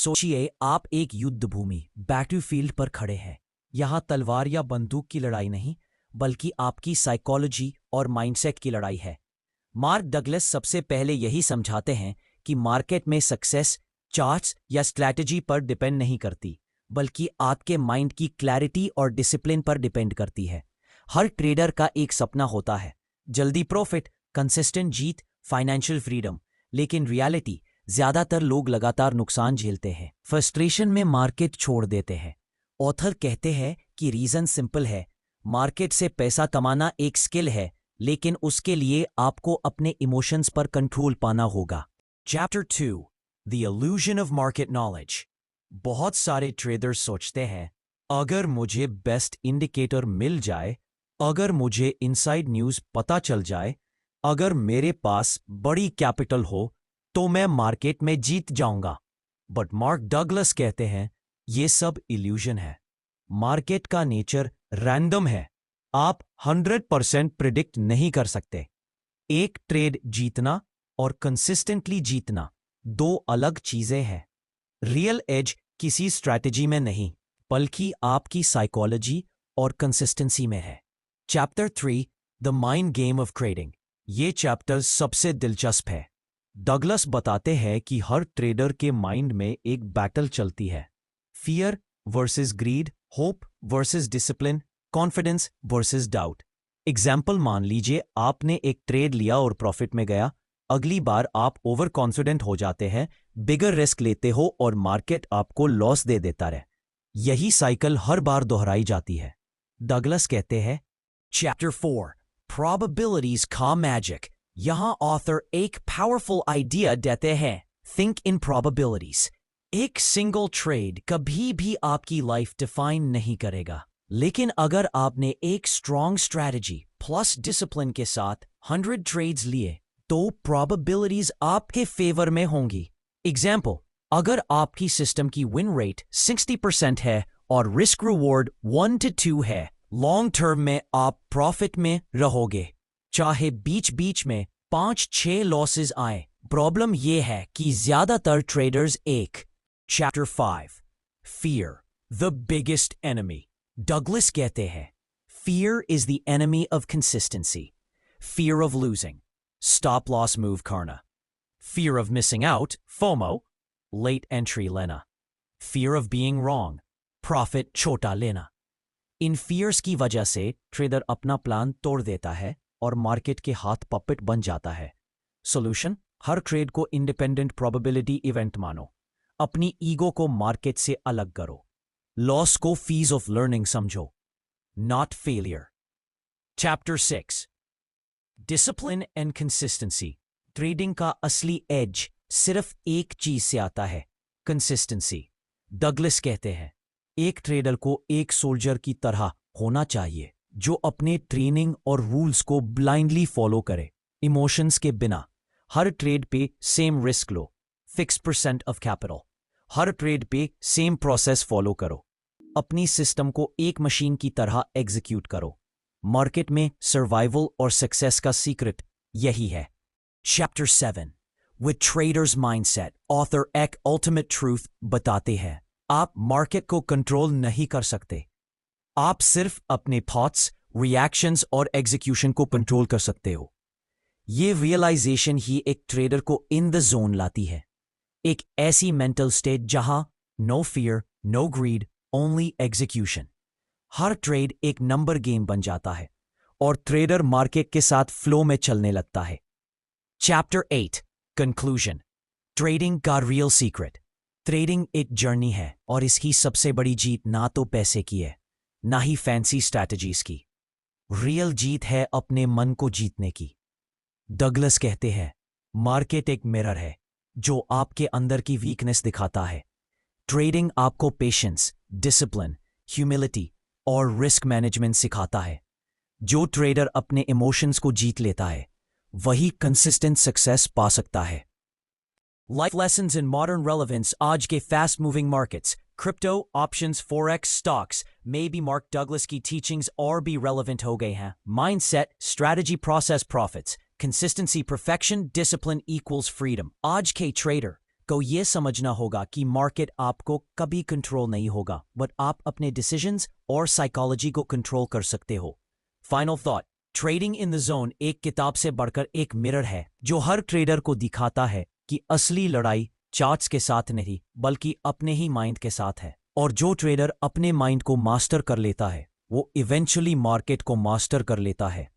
सोचिए आप एक युद्ध भूमि बैटलफील्ड पर खड़े हैं। यहाँ तलवार या बंदूक की लड़ाई नहीं, बल्कि आपकी साइकोलॉजी और माइंडसेट की लड़ाई है। मार्क डगलस सबसे पहले यही समझाते हैं कि मार्केट में सक्सेस चार्ट्स या स्ट्रैटेजी पर डिपेंड नहीं करती, बल्कि आपके माइंड की क्लैरिटी और डिसिप्लिन पर डिपेंड करती है। हर ट्रेडर का एक सपना होता है, जल्दी प्रॉफिट, कंसिस्टेंट जीत, फाइनेंशियल फ्रीडम। लेकिन रियलिटी, ज्यादातर लोग लगातार नुकसान झेलते हैं, फ्रस्ट्रेशन में मार्केट छोड़ देते हैं। ऑथर कहते हैं कि रीजन सिंपल है, मार्केट से पैसा कमाना एक स्किल है, लेकिन उसके लिए आपको अपने इमोशंस पर कंट्रोल पाना होगा। Chapter 2, the illusion of market knowledge. बहुत सारे ट्रेडर्स सोचते हैं, अगर मुझे बेस्ट इंडिकेटर मिल जाए, अगर मुझे इनसाइड न्यूज़ पता चल जाए, अगर मेरे पास बड़ी कैपिटल हो, तो मैं मार्केट में जीत जाऊंगा। बट मार्क डगलस कहते हैं, ये सब इल्यूजन है। मार्केट का नेचर रैंडम है। आप 100% प्रिडिक्ट नहीं कर सकते। एक ट्रेड जीतना और कंसिस्टेंटली जीतना दो अलग चीजें हैं। रियल एज किसी स्ट्रैटेजी में नहीं, बल्कि आपकी साइकोलॉजी और कंसिस्टेंसी में है। Chapter 3, the mind game of trading. ये चैप्टर सबसे दिलचस्प है। डगलस बताते हैं कि हर ट्रेडर के माइंड में एक बैटल चलती है, fear versus greed, hope versus discipline, confidence versus doubt. Example मान लीजिए आपने एक ट्रेड लिया और प्रॉफिट में गया। अगली बार आप ओवर कॉन्फिडेंट हो जाते हैं, बिगर रिस्क लेते हो और मार्केट आपको लॉस दे देता रहे। यही साइकिल हर बार दोहराई जाती है। डगलस कहते हैं, चैप्टर 4, प्रोबेबिलिटीज का मैजिक। यहां ऑथर एक पावरफुल आइडिया देते हैं, थिंक इन प्रोबेबिलिटीज। एक सिंगल ट्रेड कभी भी आपकी लाइफ डिफाइन नहीं करेगा, लेकिन अगर आपने एक स्ट्रॉन्ग स्ट्रैटेजी प्लस डिसिप्लिन के साथ 100 ट्रेड्स लिए, तो प्रोबेबिलिटीज आपके फेवर में होंगी। एग्जाम्पल, अगर आपकी सिस्टम की विन रेट 60% है और रिस्क रिवॉर्ड 1 to 2 है, लॉन्ग टर्म में आप प्रॉफिट में रहोगे, चाहे बीच बीच में 5-6 लॉसेस आए। प्रॉब्लम यह है कि ज्यादातर ट्रेडर्स एक। Chapter 5, fear, the biggest enemy. Douglas कहते हैं, fear is the enemy of consistency. Fear of losing, stop loss move करना। Fear of missing out, FOMO, late entry लेना। Fear of being wrong, profit छोटा लेना। इन fears की वजह से trader अपना प्लान तोड़ देता है और मार्केट के हाथ पपेट बन जाता है। सॉल्यूशन, हर ट्रेड को इंडिपेंडेंट प्रोबेबिलिटी इवेंट मानो। अपनी ईगो को मार्केट से अलग करो। लॉस को फीस ऑफ लर्निंग समझो, not failure. Chapter 6, discipline and consistency. Trading का असली एज सिर्फ एक चीज से आता है, कंसिस्टेंसी। डगलस कहते हैं, एक ट्रेडर को एक सोल्जर की तरह होना चाहिए, जो अपने ट्रेनिंग और रूल्स को ब्लाइंडली फॉलो करे, इमोशंस के बिना। हर ट्रेड पे same risk low, fix % of capital. Her trade पे सेम प्रोसेस फॉलो करो, अपनी सिस्टम को एक मशीन की तरह एग्जीक्यूट करो। मार्केट में सर्वाइवल और सक्सेस का सीक्रेट यही है। Chapter 7, with traders mindset. Author एक अल्टीमेट ट्रूथ बताते हैं, आप मार्केट को कंट्रोल नहीं कर सकते। आप सिर्फ अपने थॉट्स, रिएक्शंस और एग्जीक्यूशन को कंट्रोल कर सकते हो। ये रियलाइजेशन ही एक ट्रेडर को इन द जोन लाती है, एक ऐसी मेंटल स्टेट जहां no fear, no greed, only execution. हर ट्रेड एक नंबर गेम बन जाता है और ट्रेडर मार्केट के साथ फ्लो में चलने लगता है। Chapter 8, conclusion. ट्रेडिंग का रियल सीक्रेट। ट्रेडिंग एक जर्नी है और इसकी सबसे बड़ी जीत ना तो पैसे की है, ना ही फैंसी स्ट्रैटेजीज की। रियल जीत है अपने मन को जीतने की। डगलस कहते हैं, मार्केट एक मिरर है जो आपके अंदर की वीकनेस दिखाता है। ट्रेडिंग आपको पेशेंस, डिसिप्लिन, ह्यूमिलिटी और रिस्क मैनेजमेंट सिखाता है। जो ट्रेडर अपने इमोशंस को जीत लेता है, वही कंसिस्टेंट सक्सेस पा सकता है। Life lessons in modern relevance. आज के fast moving markets, crypto, options, forex, stocks में भी मार्क डगलस की टीचिंग्स और भी रेलेवेंट हो गए हैं। Mindset, strategy, process, profits, consistency, perfection, discipline equals freedom. आज के ट्रेडर को ये समझना होगा कि मार्केट आपको कभी कंट्रोल नहीं होगा, बट आप अपने डिसीजंस और साइकोलॉजी को कंट्रोल कर सकते हो। Final thought, trading in the zone एक किताब से बढ़कर एक मिरर है जो हर ट्रेडर को दिखाता है कि असली लड़ाई चार्ट्स के साथ नहीं बल्कि अपने ही माइंड के साथ है। और जो ट्रेडर अपने माइंड को मास्टर कर लेता है वो इवेंचुअली मार्केट को मास्टर कर लेता है।